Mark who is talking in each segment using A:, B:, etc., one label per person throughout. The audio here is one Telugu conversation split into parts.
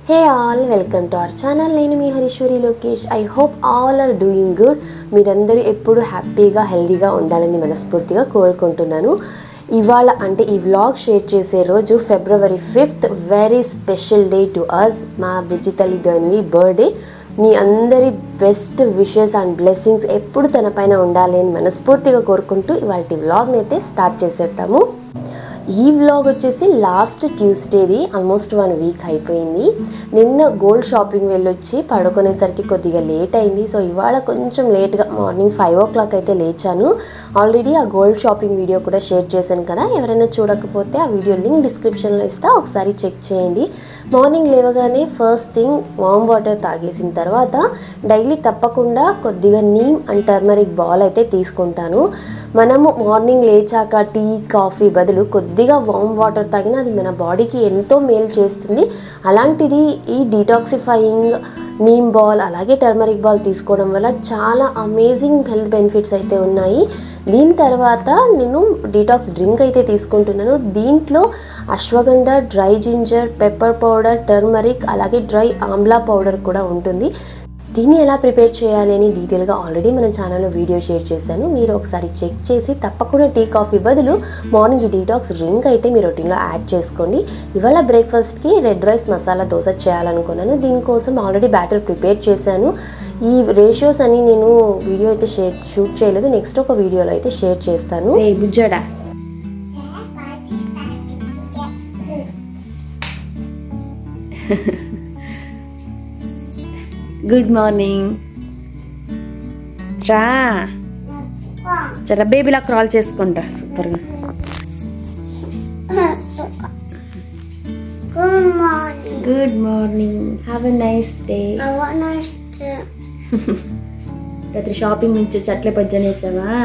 A: Hey all, welcome to our channel. నేను మీ హరీశ్వరి Lokesh. I hope all are doing good. మీరందరూ ఎప్పుడు హ్యాపీగా హెల్దీగా ఉండాలని మనస్ఫూర్తిగా కోరుకుంటున్నాను. ఇవాళ అంటే ఈ వ్లాగ్ షేర్ చేసే రోజు February 5th, very special day to us. మా బుజ్జితల్లి ధన్వి బర్త్డే. మీ అందరి బెస్ట్ విషెస్ అండ్ బ్లెస్సింగ్స్ ఎప్పుడు తన పైన ఉండాలి అని మనస్ఫూర్తిగా కోరుకుంటూ ఇవాళ వ్లాగ్ని అయితే స్టార్ట్ చేసేద్దాము. ఈ వ్లాగ్ వచ్చేసి లాస్ట్ ట్యూస్డేది, ఆల్మోస్ట్ 1 వీక్ అయిపోయింది. నిన్న గోల్డ్ షాపింగ్ వెళ్ళొచ్చి పడుకునేసరికి కొద్దిగా లేట్ అయింది. సో ఇవాళ కొంచెం లేట్గా మార్నింగ్ 5 o'clock అయితే లేచాను. ఆల్రెడీ ఆ గోల్డ్ షాపింగ్ వీడియో కూడా షేర్ చేశాను కదా, ఎవరైనా చూడకపోతే ఆ వీడియో లింక్ డిస్క్రిప్షన్లో ఇస్తా, ఒకసారి చెక్ చేయండి. మార్నింగ్ లేవగానే ఫస్ట్ థింగ్ వామ్ వాటర్ తాగేసిన తర్వాత డైలీ తప్పకుండా కొద్దిగా నీమ్ అండ్ టర్మరిక్ బాల్ అయితే తీసుకుంటాను. మనము మార్నింగ్ లేచాక టీ కాఫీ బదులు కొద్దిగా వామ్ వాటర్ తాగినా అది మన బాడీకి ఎంతో మేలు చేస్తుంది. అలాంటిది ఈ డీటాక్సిఫైయింగ్ నీమ్ బాల్ అలాగే టర్మరిక్ బాల్ తీసుకోవడం వల్ల చాలా అమేజింగ్ హెల్త్ బెనిఫిట్స్ అయితే ఉన్నాయి. దీని తర్వాత నేను డీటాక్స్ డ్రింక్ అయితే తీసుకుంటున్నాను. దీంట్లో ashwagandha, dry ginger, pepper powder, turmeric అలాగే డ్రై ఆమ్లా పౌడర్ కూడా ఉంటుంది. దీన్ని ఎలా ప్రిపేర్ చేయాలి అని డీటెయిల్గా ఆల్రెడీ మన ఛానల్లో వీడియో షేర్ చేశాను. మీరు ఒకసారి చెక్ చేసి తప్పకుండా టీ కాఫీ బదులు మార్నింగ్ ఈ డీటాక్స్ డ్రింక్ అయితే మీ రొటీన్లో యాడ్ చేసుకోండి. ఇవాళ బ్రేక్ఫాస్ట్కి రెడ్ రైస్ మసాలా దోశ చేయాలనుకున్నాను. దీనికోసం ఆల్రెడీ బ్యాటర్ ప్రిపేర్ చేశాను. ఈ రేషియోస్ అని నేను వీడియో అయితే షూట్ చేయలేదు, నెక్స్ట్ ఒక వీడియోలో అయితే షేర్ చేస్తాను. బుజ్జడా గుడ్ మార్నింగ్ రా, చాలా బేబీలా క్రాల్ చేసుకుంటా సూపర్గా. Good morning, have a nice day. రాత్రి షాపింగ్ నుంచి చట్ల పజ్జన వేసావా?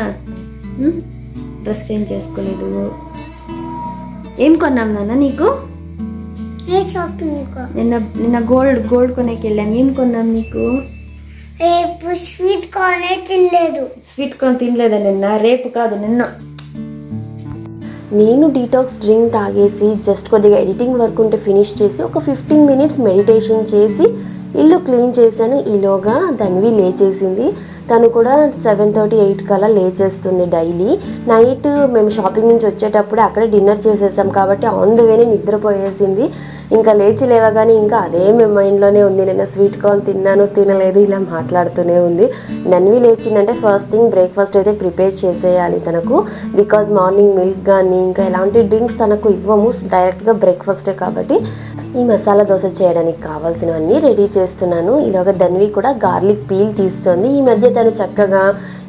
A: డ్రెస్ చేంజ్ చేసుకోలేదు. ఏం కొన్నాం నాన్న నీకు? నిన్న గోల్డ్ కొనేకి వెళ్ళాం. ఏం కొన్నాం నీకు?
B: రేపు స్వీట్ కార్న్ తినలేదు.
A: స్వీట్ కార్న్ తినలేదా నిన్న? రేపు కాదు నిన్న. నేను డీటాక్స్ డ్రింక్ తాగేసి జస్ట్ కొద్దిగా ఎడిటింగ్ వర్క్ ఉంటే ఫినిష్ చేసి ఒక 15 minutes మెడిటేషన్ చేసి ఇల్లు క్లీన్ చేశాను. ఈలోగా ధన్వి లేచేసింది. తను కూడా 7:30, 8 కల్లా లేచేస్తుంది డైలీ. నైట్ మేము షాపింగ్ నుంచి వచ్చేటప్పుడు అక్కడే డిన్నర్ చేసేసాం కాబట్టి ఆన్ ద వేనే నిద్రపోయేసింది. ఇంకా లేచి లేవగానే ఇంకా అదే మేము మైండ్లోనే ఉంది. నేను స్వీట్ కార్న్ తిన్నాను తినలేదు ఇలా మాట్లాడుతూనే ఉంది. ధన్వి లేచిందంటే ఫస్ట్ థింగ్ బ్రేక్ఫాస్ట్ అయితే ప్రిపేర్ చేసేయాలి తనకు. బికాజ్ మార్నింగ్ మిల్క్ కానీ ఇంకా ఎలాంటి డ్రింక్స్ తనకు ఇవ్వము, డైరెక్ట్గా బ్రేక్ఫాస్టే కాబట్టి ఈ మసాలా దోశ చేయడానికి కావాల్సినవన్నీ రెడీ చేస్తున్నాను. ఇలాగ ధన్వి కూడా గార్లిక్ పీల్ తీస్తుంది. ఈ మధ్య తను చక్కగా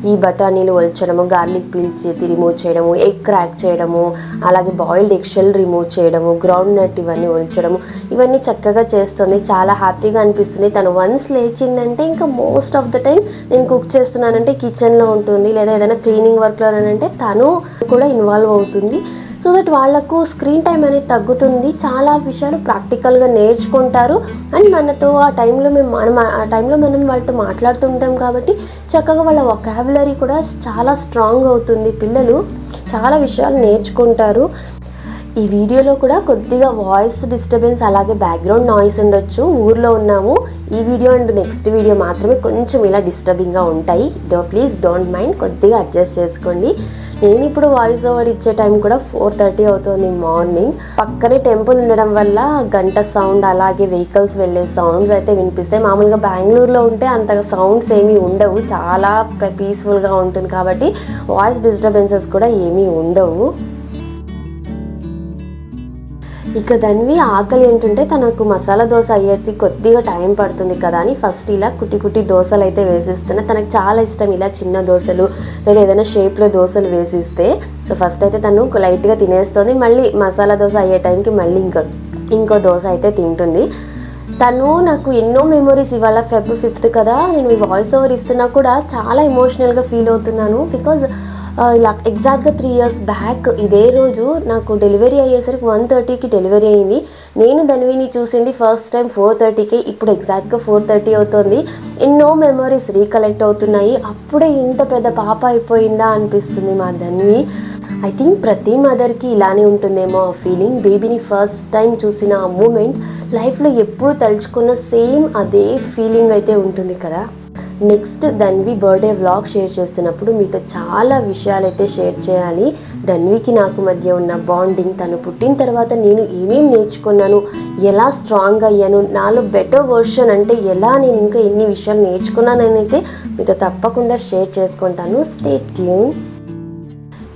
A: ఈ బఠానీలు ఒల్చడము, గార్లిక్ పీల్ రిమూవ్ చేయడము, ఎగ్ క్రాక్ చేయడము, అలాగే బాయిల్డ్ ఎగ్ షెల్ రిమూవ్ చేయడము, గ్రౌండ్ నట్ ఇవన్నీ ఒల్చడము, ఇవన్నీ చక్కగా చేస్తుంది. చాలా హ్యాపీగా అనిపిస్తుంది. తను వన్స్ లేచిందంటే ఇంకా మోస్ట్ ఆఫ్ ద టైం నేను కుక్ చేస్తున్నానంటే కిచెన్లో ఉంటుంది, లేదా ఏదైనా క్లీనింగ్ వర్క్లోనంటే తను కూడా ఇన్వాల్వ్ అవుతుంది. సో దట్ వాళ్ళకు స్క్రీన్ టైం అనేది తగ్గుతుంది. చాలా విషయాలు ప్రాక్టికల్గా నేర్చుకుంటారు. అండ్ మనతో ఆ టైంలో మనం వాళ్ళతో మాట్లాడుతుంటాం కాబట్టి చక్కగా వాళ్ళ వొకాబులరీ కూడా చాలా స్ట్రాంగ్ అవుతుంది. పిల్లలు చాలా విషయాలు నేర్చుకుంటారు. ఈ వీడియోలో కూడా కొద్దిగా వాయిస్ డిస్టర్బెన్స్ అలాగే బ్యాక్గ్రౌండ్ నాయిస్ ఉండొచ్చు. ఊర్లో ఉన్నాము. ఈ వీడియో అండ్ నెక్స్ట్ వీడియో మాత్రమే కొంచెం ఇలా డిస్టర్బింగ్గా ఉంటాయి. ప్లీజ్ డోంట్ మైండ్, కొద్దిగా అడ్జస్ట్ చేసుకోండి. నేను ఇప్పుడు వాయిస్ ఓవర్ ఇచ్చే టైం కూడా 4:30 అవుతుంది మార్నింగ్. పక్కనే టెంపుల్ ఉండడం వల్ల గంట సౌండ్ అలాగే వెహికల్స్ వెళ్ళే సౌండ్స్ అయితే వినిపిస్తాయి. మామూలుగా బెంగళూరులో ఉంటే అంతగా సౌండ్స్ ఏమీ ఉండవు, చాలా పీస్ఫుల్గా ఉంటుంది కాబట్టి వాయిస్ డిస్టర్బెన్సెస్ కూడా ఏమీ ఉండవు. ఇక ధన్వి ఆకలి ఏంటంటే తనకు మసాలా దోశ అయ్యేది కొద్దిగా టైం పడుతుంది కదా అని ఫస్ట్ ఇలా కుట్టి దోశలు అయితే వేసిస్తున్నా. తనకు చాలా ఇష్టం ఇలా చిన్న దోశలు లేదా ఏదైనా షేప్లో దోశలు వేసిస్తే. సో ఫస్ట్ అయితే తను లైట్గా తినేస్తుంది. మళ్ళీ మసాలా దోశ అయ్యే టైంకి మళ్ళీ ఇంకో దోశ అయితే తింటుంది. తను నాకు ఎన్నో మెమొరీస్, ఇవాళ February 5th కదా, నేను ఈ వాయిస్ ఓవర్ ఇస్తున్నా కూడా చాలా ఎమోషనల్గా ఫీల్ అవుతున్నాను. బికాజ్ ఇలా ఎగ్జాక్ట్గా 3 years బ్యాక్ ఇదే రోజు నాకు డెలివరీ అయ్యేసరికి 1:30కి డెలివరీ అయింది. నేను ధన్విని చూసింది ఫస్ట్ టైం 4:30కి, ఇప్పుడు ఎగ్జాక్ట్గా 4:30 అవుతుంది. ఎన్నో మెమొరీస్ రీకలెక్ట్ అవుతున్నాయి. అప్పుడే ఇంత పెద్ద పాప అయిపోయిందా అనిపిస్తుంది మా ధన్వి. ఐ థింక్ ప్రతి మదర్కి ఇలానే ఉంటుందేమో ఆ ఫీలింగ్. బేబీని ఫస్ట్ టైం చూసిన ఆ మూమెంట్ లైఫ్లో ఎప్పుడు తలుచుకున్న సేమ్ అదే ఫీలింగ్ అయితే ఉంటుంది కదా. Next Dhanvi birthday vlog share చేస్తున్నప్పుడు మీతో చాలా విషయాలు అయితే షేర్ చేయాలి. ధన్వికి నాకు మధ్య ఉన్న బాండింగ్, తను పుట్టిన తర్వాత నేను ఏమేమి నేర్చుకున్నాను, ఎలా స్ట్రాంగ్ అయ్యాను, నాలో బెటర్ వర్షన్ అంటే ఎలా నేను ఇంకా ఎన్ని విషయాలు నేర్చుకున్నానని అయితే మీతో తప్పకుండా షేర్ చేసుకుంటాను. Stay tune.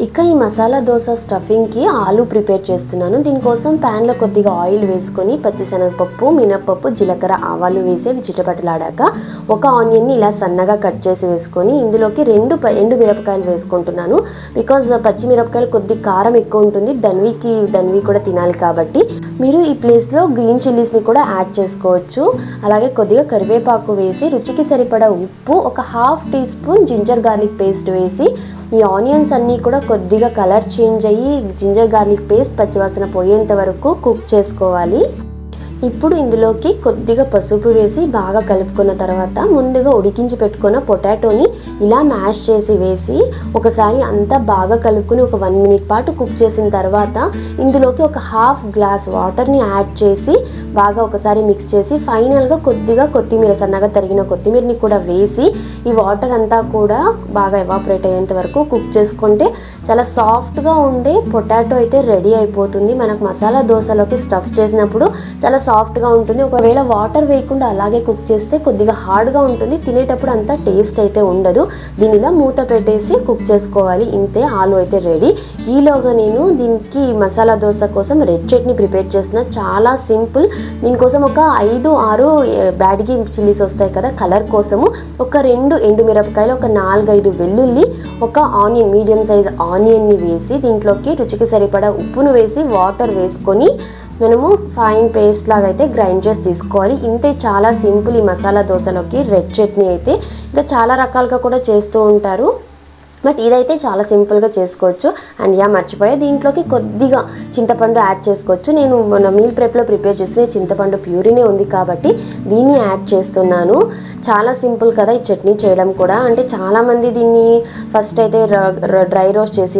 A: ఇక ఈ మసాలా దోశ స్టఫింగ్కి ఆలు ప్రిపేర్ చేస్తున్నాను. దీనికోసం ప్యాన్లో కొద్దిగా ఆయిల్ వేసుకొని పచ్చిశనగపప్పు, మినప్పప్పు, జీలకర్ర, ఆవాలు వేసి అవి చిటపటలాడాక ఒక ఆనియన్ని ఇలా సన్నగా కట్ చేసి వేసుకొని ఇందులోకి 2 ఎండు మిరపకాయలు వేసుకుంటున్నాను. బికాజ్ పచ్చిమిరపకాయలు కొద్ది కారం ఎక్కువ ఉంటుంది, ధన్వి కూడా తినాలి కాబట్టి. మీరు ఈ ప్లేస్లో గ్రీన్ చిల్లీస్ని కూడా యాడ్ చేసుకోవచ్చు. అలాగే కొద్దిగా కరివేపాకు వేసి రుచికి సరిపడా ఉప్పు, ఒక 1/2 teaspoon ginger garlic paste వేసి ఈ ఆనియన్స్ అన్నీ కూడా కొద్దిగా కలర్ చేంజ్ అయ్యి జింజర్ గార్లిక్ పేస్ట్ పచ్చివాసన పోయేంత వరకు కుక్ చేసుకోవాలి. ఇప్పుడు ఇందులోకి కొద్దిగా పసుపు వేసి బాగా కలుపుకున్న తర్వాత ముందుగా ఉడికించి పెట్టుకున్న పొటాటోని ఇలా మ్యాష్ చేసి వేసి ఒకసారి అంతా బాగా కలుపుకొని ఒక 1 మినిట్ పాటు కుక్ చేసిన తర్వాత ఇందులోకి ఒక 1/2 గ్లాస్ వాటర్ని యాడ్ చేసి బాగా ఒకసారి మిక్స్ చేసి ఫైనల్గా కొద్దిగా కొత్తిమీర, సన్నగా తరిగిన కొత్తిమీరని కూడా వేసి ఈ వాటర్ అంతా కూడా బాగా ఎవాపరేట్ అయ్యేంత వరకు కుక్ చేసుకుంటే చాలా సాఫ్ట్గా ఉండే పొటాటో అయితే రెడీ అయిపోతుంది. మనకు మసాలా దోశలోకి స్టఫ్ చేసినప్పుడు చాలా సాఫ్ట్గా ఉంటుంది. ఒకవేళ వాటర్ వేయకుండా అలాగే కుక్ చేస్తే కొద్దిగా హార్డ్గా ఉంటుంది, తినేటప్పుడు అంత టేస్ట్ అయితే ఉండదు. దీని ఇలా మూత పెట్టేసి కుక్ చేసుకోవాలి. ఇంతే, ఆలు అయితే రెడీ. ఈలోగా నేను దీనికి మసాలా దోశ కోసం రెడ్ చట్నీ ప్రిపేర్ చేస్తున్నా. చాలా సింపుల్. దీనికోసం ఒక 5-6 బ్యాడ్గి చిల్లీస్ వస్తాయి కదా కలర్ కోసము, ఒక 2 ఎండు మిరపకాయలు, ఒక 4-5 వెల్లుల్లి, ఒక ఆనియన్, మీడియం సైజ్ ఆనియన్ని వేసి దీంట్లోకి రుచికి సరిపడా ఉప్పును వేసి వాటర్ వేసుకొని మనము ఫైన్ పేస్ట్ లాగా అయితే గ్రైండ్ చేసి తీసుకోవాలి. ఇంతే, చాలా సింపుల్ ఈ మసాలా దోశలోకి రెడ్ చట్నీ అయితే. ఇంకా చాలా రకాలుగా కూడా చేస్తూ ఉంటారు, బట్ ఇదైతే చాలా సింపుల్గా చేసుకోవచ్చు. అండ్ మర్చిపోయా, దీంట్లోకి కొద్దిగా చింతపండు యాడ్ చేసుకోవచ్చు. నేను మన మీల్ ప్రెప్లో ప్రిపేర్ చేసిన చింతపండు ప్యూరీనే ఉంది కాబట్టి దీన్ని యాడ్ చేస్తున్నాను. చాలా సింపుల్ కదా ఈ చట్నీ చేయడం కూడా. అంటే చాలామంది దీన్ని ఫస్ట్ అయితే డ్రై రోస్ట్ చేసి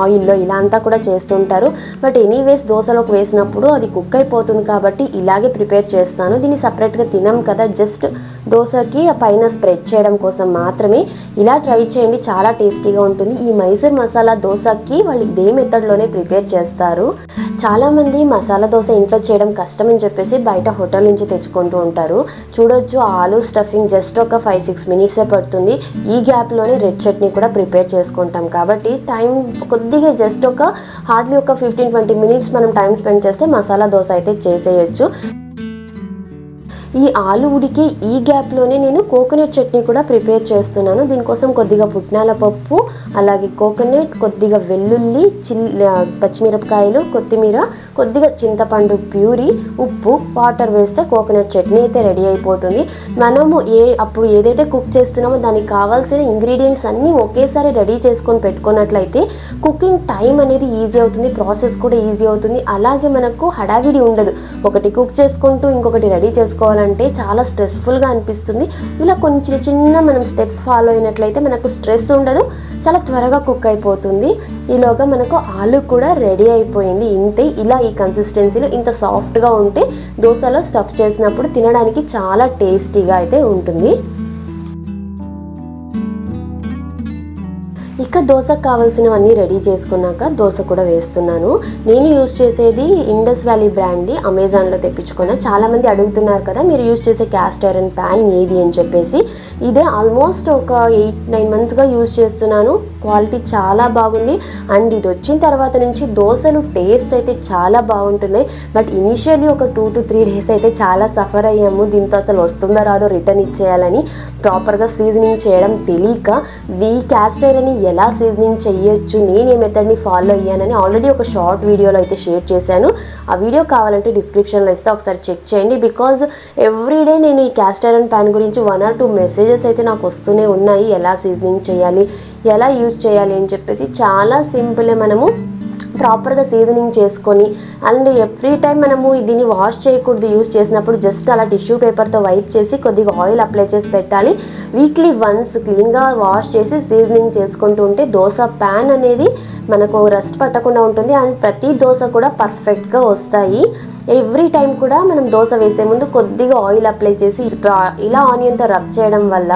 A: ఆయిల్లో ఇలా అంతా కూడా చేస్తుంటారు. బట్ ఎనీవేస్ దోశలోకి వేసినప్పుడు అది కుక్ అయిపోతుంది కాబట్టి ఇలాగే ప్రిపేర్ చేస్తాను. దీన్ని సపరేట్గా తినం కదా, జస్ట్ దోశకి పైన స్ప్రెడ్ చేయడం కోసం మాత్రమే. ఇలా ట్రై చేయండి, చాలా టేస్టీగా ఉంటుంది. ఈ మైసూర్ మసాలా దోశకి వాళ్ళు ఇదే మెథడ్లోనే ప్రిపేర్ చేస్తారు. చాలామంది మసాలా దోశ ఇంట్లో చేయడం కష్టం అని చెప్పేసి బయట హోటల్ నుంచి తెచ్చుకుంటూ ఉంటారు. చూడొచ్చు, ఆలు స్టఫింగ్ జస్ట్ ఒక 5-6 మినిట్సే పడుతుంది. ఈ గ్యాప్లోనే రెడ్ చట్నీ కూడా ప్రిపేర్ చేసుకుంటాం కాబట్టి టైం కొద్దిగా జస్ట్ హార్డ్లీ ఒక 15-20 మినిట్స్ మనం టైం స్పెండ్ చేస్తే మసాలా దోశ అయితే చేసేయచ్చు. ఈ ఆలు ఉడికి ఈ గ్యాప్లోనే నేను కోకోనట్ చట్నీ కూడా ప్రిపేర్ చేస్తున్నాను. దీనికోసం కొద్దిగా పుట్నాల పప్పు, అలాగే కోకోనట్, కొద్దిగా వెల్లుల్లి, పచ్చిమిరపకాయలు, కొత్తిమీర, కొద్దిగా చింతపండు ప్యూరీ, ఉప్పు, వాటర్ వేస్తే కోకోనట్ చట్నీ అయితే రెడీ అయిపోతుంది. మనము అప్పుడు ఏదైతే కుక్ చేస్తున్నామో దానికి కావాల్సిన ఇంగ్రీడియంట్స్ అన్నీ ఒకేసారి రెడీ చేసుకొని పెట్టుకున్నట్లయితే కుకింగ్ టైం అనేది ఈజీ అవుతుంది, ప్రాసెస్ కూడా ఈజీ అవుతుంది. అలాగే మనకు హడావిడి ఉండదు. ఒకటి కుక్ చేసుకుంటూ ఇంకొకటి రెడీ చేసుకోవాలంటే చాలా స్ట్రెస్ఫుల్గా అనిపిస్తుంది. ఇలా కొంచెం చిన్న మనం స్టెప్స్ ఫాలో అయినట్లయితే మనకు స్ట్రెస్ ఉండదు, చాలా త్వరగా కుక్ అయిపోతుంది. ఈలోగా మనకు ఆలు కూడా రెడీ అయిపోయింది. ఇంతే, ఇలా ఈ కన్సిస్టెన్సీలో ఇంత సాఫ్ట్గా ఉంటే దోశలో స్టఫ్ చేసినప్పుడు తినడానికి చాలా టేస్టీగా అయితే ఉంటుంది. ఇక దోశకు కావాల్సినవన్నీ రెడీ చేసుకున్నాక దోశ కూడా వేస్తున్నాను. నేను యూజ్ చేసేది ఇండస్ వ్యాలీ బ్రాండ్ది, అమెజాన్లో తెప్పించుకున్నా. చాలామంది అడుగుతున్నారు కదా మీరు యూజ్ చేసే క్యాస్ట్ ఐరన్ ప్యాన్ ఏది అని చెప్పేసి. ఇదే ఆల్మోస్ట్ ఒక 8-9 మంత్స్గా యూజ్ చేస్తున్నాను. క్వాలిటీ చాలా బాగుంది. అండ్ ఇది వచ్చిన తర్వాత నుంచి దోశలు టేస్ట్ అయితే చాలా బాగుంటున్నాయి. బట్ ఇనిషియల్లీ ఒక 2-3 డేస్ అయితే చాలా సఫర్ అయ్యాము. దీంతో అసలు వస్తుందో రాదో రిటర్న్ ఇచ్చేయాలని, ప్రాపర్గా సీజనింగ్ చేయడం తెలియక. ఈ క్యాస్ట్ ఐరన్ ఎలా సీజనింగ్ చేయొచ్చు, నేను ఏ మెథడ్ని ఫాలో అయ్యానని ఆల్రెడీ ఒక షార్ట్ వీడియోలో అయితే షేర్ చేశాను. ఆ వీడియో కావాలంటే డిస్క్రిప్షన్లో ఇస్తే ఒకసారి చెక్ చేయండి. బికాజ్ ఎవ్రీడే నేను ఈ క్యాస్ట్ ఐరన్ ప్యాన్ గురించి 1 or 2 మెసేజెస్ అయితే నాకు వస్తూనే ఉన్నాయి. ఎలా సీజనింగ్ చేయాలి, ఎలా యూజ్ చేయాలి అని చెప్పేసి. చాలా సింపులే, మనము ప్రాపర్గా సీజనింగ్ చేసుకొని అండ్ ఎవ్రీ టైం మనము దీన్ని వాష్ చేయకూడదు. యూస్ చేసినప్పుడు జస్ట్ అలా టిష్యూ పేపర్తో వైప్ చేసి కొద్దిగా ఆయిల్ అప్లై చేసి పెట్టాలి. వీక్లీ వన్స్ క్లీన్గా వాష్ చేసి సీజనింగ్ చేసుకుంటూ ఉంటే దోశ ప్యాన్ అనేది మనకు రస్ట్ పట్టకుండా ఉంటుంది అండ్ ప్రతి దోశ కూడా పర్ఫెక్ట్గా వస్తాయి. ఎవ్రీ టైం కూడా మనం దోశ వేసే ముందు కొద్దిగా ఆయిల్ అప్లై చేసి ఇలా ఆనియన్తో రబ్ చేయడం వల్ల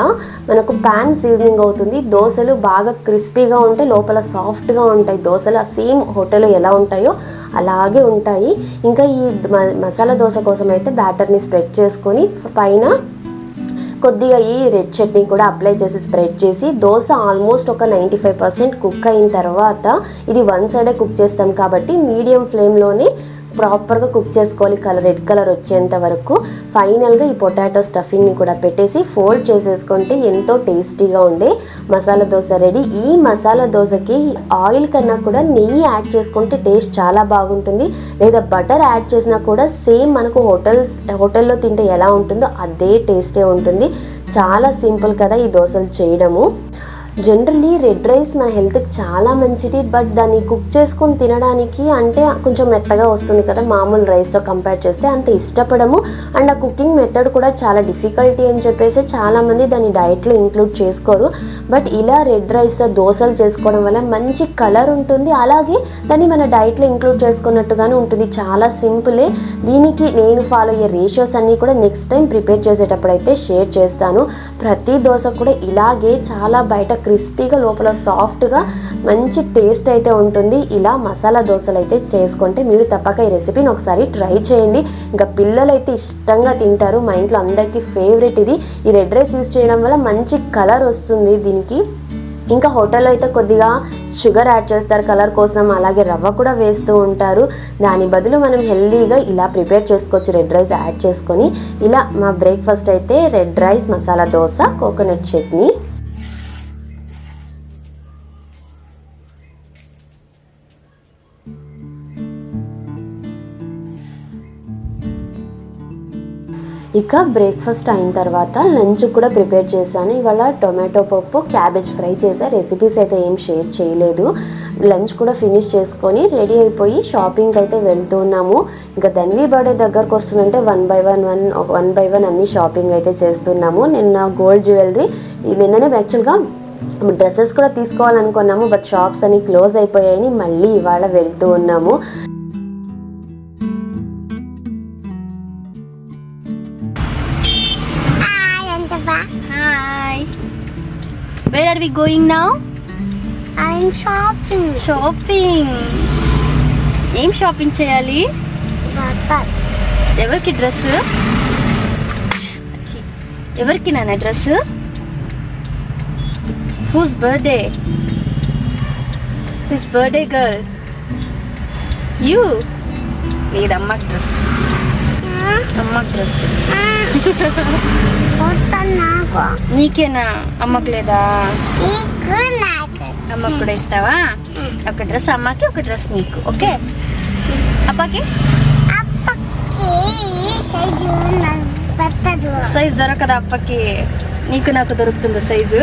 A: మనకు ప్యాన్ సీజనింగ్ అవుతుంది. దోశలు బాగా క్రిస్పీగా ఉంటాయి, లోపల సాఫ్ట్గా ఉంటాయి. దోశలు సేమ్ హోటల్లో ఎలా ఉంటాయో అలాగే ఉంటాయి. ఇంకా ఈ మసాలా దోశ కోసం అయితే బ్యాటర్ని స్ప్రెడ్ చేసుకొని పైన కొద్దిగా ఈ రెడ్ చట్నీ కూడా అప్లై చేసి స్ప్రెడ్ చేసి దోశ ఆల్మోస్ట్ ఒక 95% కుక్ అయిన తర్వాత, ఇది వన్ సైడే కుక్ చేస్తాం కాబట్టి మీడియం ఫ్లేమ్లోనే ప్రాపర్గా కుక్ చేసుకోవాలి, రెడ్ కలర్ వచ్చేంత వరకు. ఫైనల్గా ఈ పొటాటో స్టఫింగ్ని కూడా పెట్టేసి ఫోల్డ్ చేసేసుకుంటే ఎంతో టేస్టీగా ఉండే మసాలా దోశ రెడీ. ఈ మసాలా దోశకి ఆయిల్ కన్నా కూడా నెయ్యి యాడ్ చేసుకుంటే టేస్ట్ చాలా బాగుంటుంది, లేదా బటర్ యాడ్ చేసినా కూడా సేమ్ మనకు హోటల్లో తింటే ఎలా ఉంటుందో అదే టేస్టే ఉంటుంది. చాలా సింపుల్ కదా ఈ దోశలు చేయడము. జనరల్లీ రెడ్ రైస్ మన హెల్త్కి చాలా మంచిది, బట్ దాన్ని కుక్ చేసుకొని తినడానికి అంటే కొంచెం మెత్తగా వస్తుంది కదా మామూలు రైస్తో కంపేర్ చేస్తే, అంత ఇష్టపడము. అండ్ ఆ కుకింగ్ మెథడ్ కూడా చాలా డిఫికల్టీ అని చెప్పేసి చాలామంది దాన్ని డైట్లో ఇంక్లూడ్ చేసుకోరు. బట్ ఇలా రెడ్ రైస్తో దోశలు చేసుకోవడం వల్ల మంచి కలర్ ఉంటుంది, అలాగే దాన్ని మన డైట్లో ఇంక్లూడ్ చేసుకున్నట్టుగానే ఉంటుంది. చాలా సింపులే. దీనికి నేను ఫాలో అయ్యే రేషియోస్ అన్నీ కూడా నెక్స్ట్ టైం ప్రిపేర్ చేసేటప్పుడు అయితే షేర్ చేస్తాను. ప్రతి దోశ కూడా ఇలాగే చాలా బయట క్రిస్పీగా లోపల సాఫ్ట్గా మంచి టేస్ట్ అయితే ఉంటుంది. ఇలా మసాలా దోశలు అయితే చేసుకుంటే మీరు తప్పక ఈ రెసిపీని ఒకసారి ట్రై చేయండి. ఇంకా పిల్లలు అయితే ఇష్టంగా తింటారు. మా ఇంట్లో అందరికీ ఫేవరెట్ ఇది. ఈ రెడ్ రైస్ యూస్ చేయడం వల్ల మంచి కలర్ వస్తుంది దీనికి. ఇంకా హోటల్లో అయితే కొద్దిగా షుగర్ యాడ్ చేస్తారు కలర్ కోసం, అలాగే రవ్వ కూడా వేస్తూ ఉంటారు. దాని బదులు మనం హెల్దీగా ఇలా ప్రిపేర్ చేసుకోవచ్చు రెడ్ రైస్ యాడ్ చేసుకొని. ఇలా మా బ్రేక్ఫాస్ట్ అయితే red rice, masala dosa, coconut chutney. ఇక బ్రేక్ఫాస్ట్ అయిన తర్వాత లంచ్ కూడా ప్రిపేర్ చేశాను. ఇవాళ టొమాటో పప్పు, క్యాబేజ్ ఫ్రై చేసా. రెసిపీస్ అయితే ఏం షేర్ చేయలేదు. లంచ్ కూడా ఫినిష్ చేసుకొని రెడీ అయిపోయి షాపింగ్కి అయితే వెళ్తున్నాము. ఇంకా ధన్వి బర్త్డే దగ్గరకు వస్తుందంటే వన్ బై వన్ అన్ని షాపింగ్ అయితే చేస్తున్నాము. నిన్న గోల్డ్ జ్యువెలరీ, నిన్ననే యాక్చువల్గా డ్రెస్సెస్ కూడా తీసుకోవాలనుకున్నాము, బట్ షాప్స్ అన్ని క్లోజ్ అయిపోయాయని మళ్ళీ ఇవాళ వెళ్తూ ఉన్నాము.
C: Hi. Where are we going now?
B: I'm shopping.
C: Shopping. ఏం షాపింగ్ చేయాలి? ఎవరికి డ్రెస్? ఎవరికి నాన్న dress? Whose birthday? His birthday girl. You? లేదు అమ్మకి డ్రెస్. అమ్మకి డ్రెస్. నీకేనా? అమ్మకు లేదా? అమ్మకు కూడా ఇస్తావా? ఒక డ్రెస్ అమ్మకి, ఒక డ్రెస్ నీకు. ఓకే. అప్పకి సైజ్ దొరకదా? అప్పకి నీకు నాకు దొరుకుతుందా సైజు?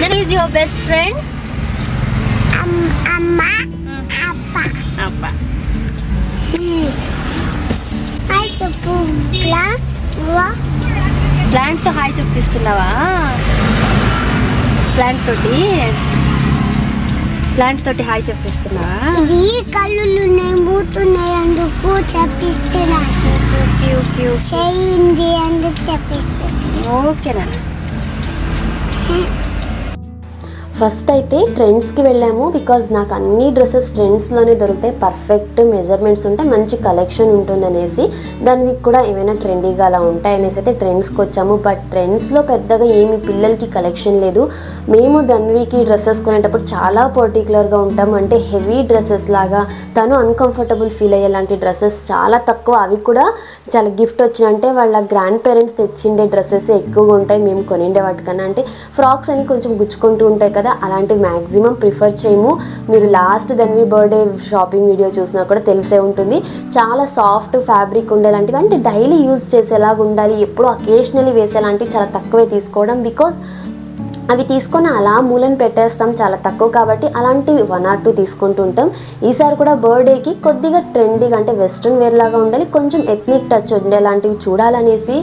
C: నేను ఈజ్ యువర్ బెస్ట్ ఫ్రెండ్? అప్ప ప్లాంట్ తో హాయ్ చూపిస్తున్నావా? ప్లాంట్ తోటి హాయ్ చూపిస్తున్నావా?
B: కళ్ళు మూతున్నాయి అందుకు చెప్పిస్తున్నా. అందుకు చెప్పిస్తున్నా.
C: ఓకేనా?
A: ఫస్ట్ అయితే ట్రెండ్స్కి వెళ్ళాము. బికాజ్ నాకు అన్ని డ్రెస్సెస్ ట్రెండ్స్లోనే దొరుకుతాయి, పర్ఫెక్ట్ మెజర్మెంట్స్ ఉంటాయి, మంచి కలెక్షన్ ఉంటుంది అనేసి. దానికి కూడా ఏమైనా ట్రెండీగా అలా ఉంటాయి అనేసి అయితే ట్రెండ్స్కి వచ్చాము. బట్ ట్రెండ్స్లో పెద్దగా ఏమి పిల్లలకి కలెక్షన్ లేదు. మేము ధన్వికి డ్రెస్సెస్ కొనేటప్పుడు చాలా పర్టికులర్గా ఉంటాము. అంటే హెవీ డ్రెస్సెస్ లాగా తను అన్కంఫర్టబుల్ ఫీల్ అయ్యేలాంటి డ్రెస్సెస్ చాలా తక్కువ. అవి కూడా చాలా గిఫ్ట్ వచ్చినంటే వాళ్ళ గ్రాండ్ పేరెంట్స్ తెచ్చిండే డ్రెస్సెస్ ఎక్కువగా ఉంటాయి మేము కొనిండే వాటికన్నా. అంటే ఫ్రాక్స్ అని కొంచెం గుచ్చుకుంటూ ఉంటాయి కదా, అలాంటివి మ్యాక్సిమం ప్రిఫర్ చేయము. మీరు last Dhanvi birthday shopping video చూసినా కూడా తెలిసే ఉంటుంది. చాలా సాఫ్ట్ ఫ్యాబ్రిక్ ఉండేలాంటివి, అంటే డైలీ యూజ్ చేసేలాగా ఉండాలి, ఎప్పుడు అకేషనలీ వేసేలాంటివి చాలా తక్కువే తీసుకోవడం. బికాజ్ అవి తీసుకొని అలా మూలను పెట్టేస్తాం, చాలా తక్కువ కాబట్టి అలాంటివి 1 or 2 తీసుకుంటూ ఉంటాం. ఈసారి కూడా బర్త్డేకి కొద్దిగా ట్రెండీగా అంటే వెస్ట్రన్ వేర్ లాగా ఉండాలి, కొంచెం ఎథ్నిక్ టచ్ ఉండేలాంటివి చూడాలనేసి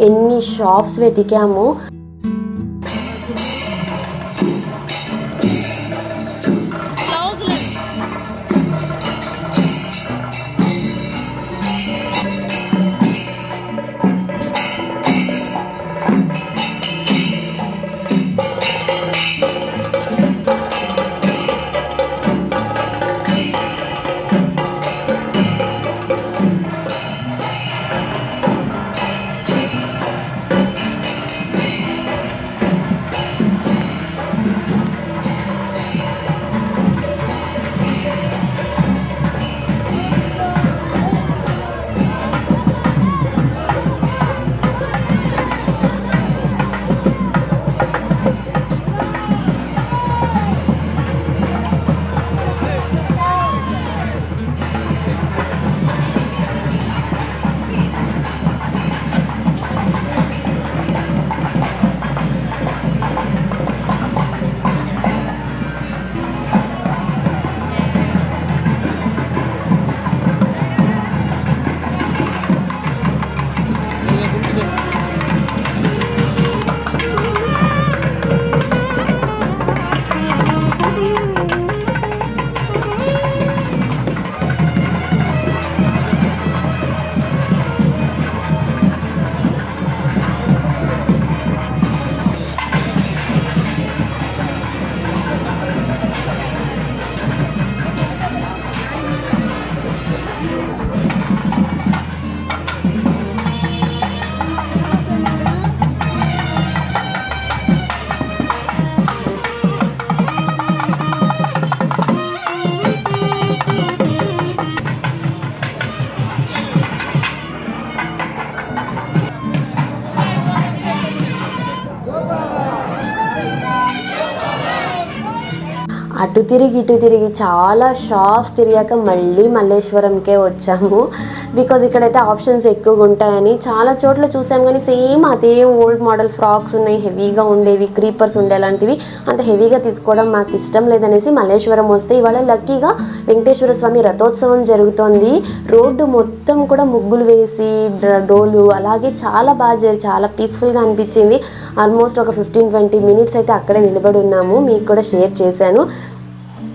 A: ఎన్ని షాప్స్ వెతికాము. అటు తిరిగి ఇటు తిరిగి చాలా షాప్స్ తిరిగాక మళ్ళీ మల్లేశ్వరంకే వచ్చాము. బికాజ్ ఇక్కడైతే ఆప్షన్స్ ఎక్కువగా ఉంటాయని చాలా చోట్ల చూసాం, కానీ సేమ్ అదే ఓల్డ్ మోడల్ ఫ్రాక్స్ ఉన్నాయి, హెవీగా ఉండేవి, క్రీపర్స్ ఉండేలాంటివి. అంత హెవీగా తీసుకోవడం మాకు ఇష్టం లేదనేసి మల్లేశ్వరం వస్తే ఇవాళ లక్కీగా వెంకటేశ్వర స్వామి రథోత్సవం జరుగుతోంది. రోడ్డు మొత్తం కూడా ముగ్గులు వేసి డోలు అలాగే చాలా బాగా చాలా పీస్ఫుల్గా అనిపించింది. ఆల్మోస్ట్ ఒక 15-20 minutes అయితే అక్కడే నిలబడి ఉన్నాము, మీకు కూడా షేర్ చేశాను.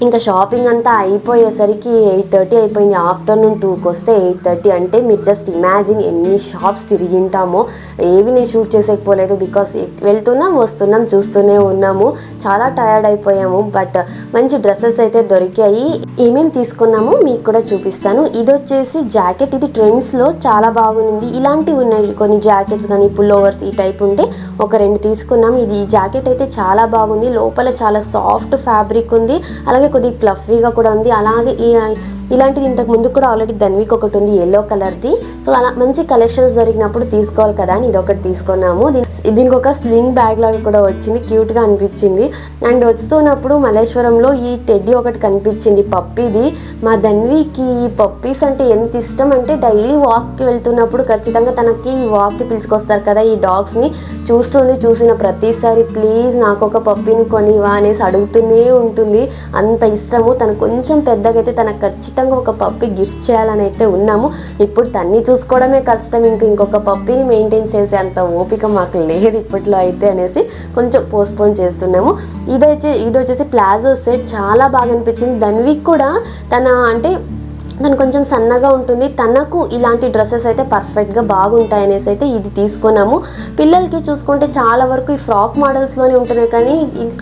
A: ఇంకా షాపింగ్ అంతా అయిపోయేసరికి 8:30 అయిపోయింది. ఆఫ్టర్నూన్ 2కి వస్తే 8:30 అంటే మీరు జస్ట్ ఇమాజిన్ ఎన్ని షాప్స్ తిరిగింటామో. ఏవి నేను షూట్ చేసేకపోలేదు, బికాస్ వెళ్తున్నాం వస్తున్నాం చూస్తూనే ఉన్నాము, చాలా టయర్డ్ అయిపోయాము. బట్ మంచి డ్రెస్సెస్ అయితే దొరికాయి. ఏమేమి తీసుకున్నామో మీకు కూడా చూపిస్తాను. ఇది వచ్చేసి జాకెట్, ఇది ట్రెండ్స్లో చాలా బాగుంది. ఇలాంటివి ఉన్నాయి కొన్ని జాకెట్స్ కానీ పుల్లోవర్స్ ఈ టైప్ ఉంటే ఒక 2 తీసుకున్నాం. ఈ జాకెట్ అయితే చాలా బాగుంది, లోపల చాలా సాఫ్ట్ ఫ్యాబ్రిక్ ఉంది, అలాగే కొద్దిగా ప్లఫీగా కూడా ఉంది. అలాగే ఇలాంటిది ఇంతకు ముందు కూడా ఆల్రెడీ ధన్విక్ ఒకటి ఉంది ఎల్లో కలర్ది. సో అలా మంచి కలెక్షన్స్ దొరికినప్పుడు తీసుకోవాలి కదా అని ఇది ఒకటి తీసుకున్నాము. దీనికి ఒక స్లింగ్ బ్యాగ్ లాగా కూడా వచ్చింది, క్యూట్గా అనిపించింది. అండ్ వస్తున్నప్పుడు మల్లేశ్వరంలో ఈ టెడ్డీ ఒకటి కనిపించింది, పప్పీది. మా ధన్వికి ఈ పప్పీస్ అంటే ఎంత ఇష్టం అంటే డైలీ వాక్కి వెళ్తున్నప్పుడు ఖచ్చితంగా తనకి ఈ వాక్కి పిలుచుకొస్తారు కదా ఈ డాగ్స్ని. చూసిన ప్రతిసారి ప్లీజ్ నాకు ఒక పప్పీని కొనివా అనేసి అడుగుతూనే ఉంటుంది, అంత ఇష్టము. తను కొంచెం పెద్దగా అయితే తనకు ఖచ్చితంగా ఒక పప్పీ గిఫ్ట్ చేయాలని అయితే ఉన్నాము. ఇప్పుడు తన్ని చూసుకోవడమే కష్టం, ఇంకొక పప్పీని మెయింటైన్ చేసే అంత ఓపిక మాకు లేదు ఇప్పట్లో అయితే అనేసి కొంచెం పోస్ట్పోన్ చేస్తున్నాము. ఇది వచ్చేసి ప్లాజో సెట్, చాలా బాగా అనిపించింది. ధన్విక్ కూడా తను కొంచెం సన్నగా ఉంటుంది, తనకు ఇలాంటి డ్రెస్సెస్ అయితే పర్ఫెక్ట్గా బాగుంటాయనేసి అయితే ఇది తీసుకున్నాము. పిల్లలకి చూసుకుంటే చాలా వరకు ఈ ఫ్రాక్ మోడల్స్లోనే ఉంటున్నాయి, కానీ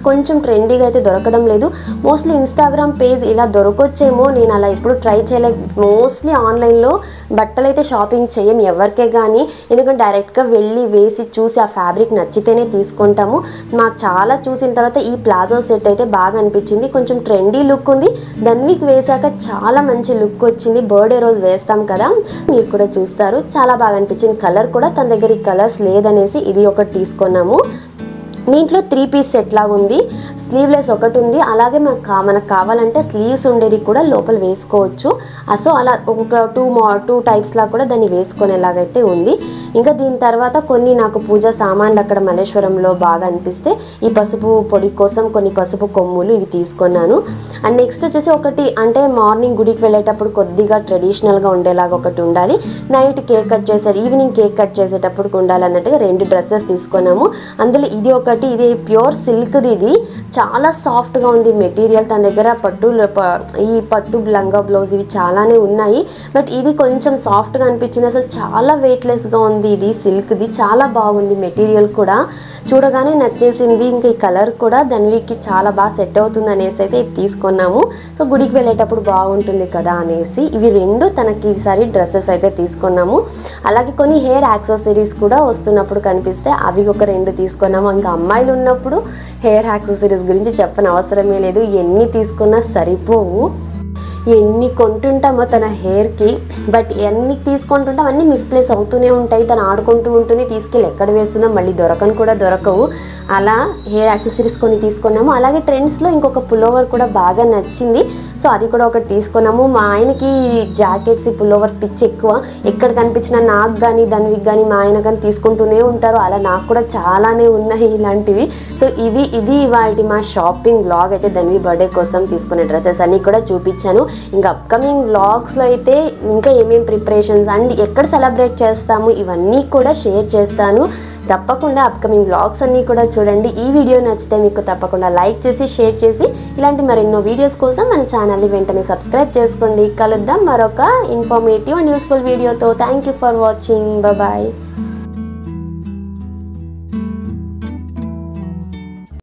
A: కొంచెం ట్రెండీగా అయితే దొరకడం లేదు. మోస్ట్లీ ఇన్స్టాగ్రామ్ పేజ్ ఇలా దొరకొచ్చేమో, నేను అలా ఎప్పుడు ట్రై చేయలేదు. మోస్ట్లీ ఆన్లైన్లో బట్టలు అయితే షాపింగ్ చేయం ఎవరికే కానీ, ఎందుకంటే డైరెక్ట్గా వెళ్ళి వేసి చూసి ఆ ఫ్యాబ్రిక్ నచ్చితేనే తీసుకుంటాము. మాకు చాలా చూసిన తర్వాత ఈ ప్లాజో సెట్ అయితే బాగా అనిపించింది, కొంచెం ట్రెండీ లుక్ ఉంది. ధన్విక్ వేసాక చాలా మంచి లుక్ వచ్చింది. బర్త్డే రోజు వేస్తాం కదా, మీరు కూడా చూస్తారు, చాలా బాగా అనిపించింది. కలర్ కూడా తన దగ్గర ఈ కలర్స్ లేదనేసి ఇది ఒకటి తీసుకున్నాము. దీంట్లో 3 పీస్ సెట్ లాగా ఉంది, స్లీవ్లెస్ ఒకటి ఉంది, అలాగే మనకు కావాలంటే స్లీవ్స్ ఉండేది కూడా లోపల వేసుకోవచ్చు. సో అలా ఒక 2 టైప్స్ లా కూడా దాన్ని వేసుకునేలాగైతే ఉంది. ఇంకా దీని తర్వాత కొన్ని నాకు పూజా సామాన్లు అక్కడ మల్లేశ్వరంలో బాగా అనిపిస్తే ఈ పసుపు పొడి కోసం కొన్ని పసుపు కొమ్ములు ఇవి తీసుకున్నాను. అండ్ నెక్స్ట్ వచ్చేసి ఒకటి అంటే మార్నింగ్ గుడికి వెళ్ళేటప్పుడు కొద్దిగా ట్రెడిషనల్గా ఉండేలాగా ఒకటి ఉండాలి, night cake cut evening cake cut చేసేటప్పుడు ఉండాలన్నట్టుగా 2 డ్రెస్సెస్ తీసుకున్నాము. అందులో ఇది ఒకటి, ఇది ప్యూర్ సిల్క్ది, ఇది చాలా సాఫ్ట్గా ఉంది మెటీరియల్. తన దగ్గర ఈ పట్టు లంగా బ్లౌజ్ ఇవి చాలానే ఉన్నాయి, బట్ ఇది కొంచెం సాఫ్ట్గా అనిపించింది. అసలు చాలా వెయిట్లెస్గా ఉంది, ఇది సిల్క్ది చాలా బాగుంది మెటీరియల్ కూడా, చూడగానే నచ్చేసింది. ఇంకా ఈ కలర్ కూడా ధన్వికి చాలా బాగా సెట్ అవుతుంది అనేసి అయితే ఇది తీసుకున్నాము. సో గుడికి వెళ్ళేటప్పుడు బాగుంటుంది కదా అనేసి ఇవి 2 తనకి ఈసారి డ్రెస్సెస్ అయితే తీసుకున్నాము. అలాగే కొన్ని హెయిర్ యాక్సెసరీస్ కూడా వస్తున్నప్పుడు కనిపిస్తే అవి ఒక 2 తీసుకున్నాము. ఇంకా అమ్మాయిలు ఉన్నప్పుడు హెయిర్ యాక్సెసరీస్ గురించి చెప్పని అవసరమే లేదు, ఎన్ని తీసుకున్నా సరిపోవు, ఎన్ని కొంటుంటామో తన హెయిర్కి, బట్ ఎన్ని తీసుకుంటుంటాం అన్నీ మిస్ప్లేస్ అవుతూనే ఉంటాయి. తను ఆడుకుంటూ ఉంటుంది, తీసుకెళ్ళి ఎక్కడ వేస్తుందో మళ్ళీ దొరకవు. అలా హెయిర్ యాక్సెసరీస్ కొన్ని తీసుకున్నాము. అలాగే ట్రెండ్స్లో ఇంకొక పుల్లోవర్ కూడా బాగా నచ్చింది, సో అది కూడా ఒకటి తీసుకున్నాము. మా ఆయనకి జాకెట్స్ పుల్లోవర్స్ పిచ్చి ఎక్కువ, ఎక్కడ కనిపించినా నాకు కానీ ధన్వికి కానీ మా ఆయన కానీ తీసుకుంటూనే ఉంటారు. అలా నాకు కూడా చాలానే ఉన్నాయి ఇలాంటివి. సో ఇది ఇవాళ మా షాపింగ్ వ్లాగ్ అయితే ధన్వి బర్త్డే కోసం తీసుకునే డ్రెస్సెస్ అన్నీ కూడా చూపించాను. ఇంకా అప్కమింగ్ వ్లాగ్స్లో అయితే ఇంకా ఏమేమి ప్రిపరేషన్స్ అండ్ ఎక్కడ సెలబ్రేట్ చేస్తాము ఇవన్నీ కూడా షేర్ చేస్తాను. తప్పకుండా అప్కమింగ్ వ్లాగ్స్ అన్నీ కూడా చూడండి. ఈ వీడియో నచ్చితే మీకు తప్పకుండా లైక్ చేసి షేర్ చేసి ఇలాంటి మరెన్నో వీడియోస్ కోసం మన ఛానల్ని వెంటనే సబ్స్క్రైబ్ చేసుకోండి. కలుద్దాం మరొక ఇన్ఫర్మేటివ్ అండ్ యూస్ఫుల్ వీడియోతో. Thank you for watching. Bye.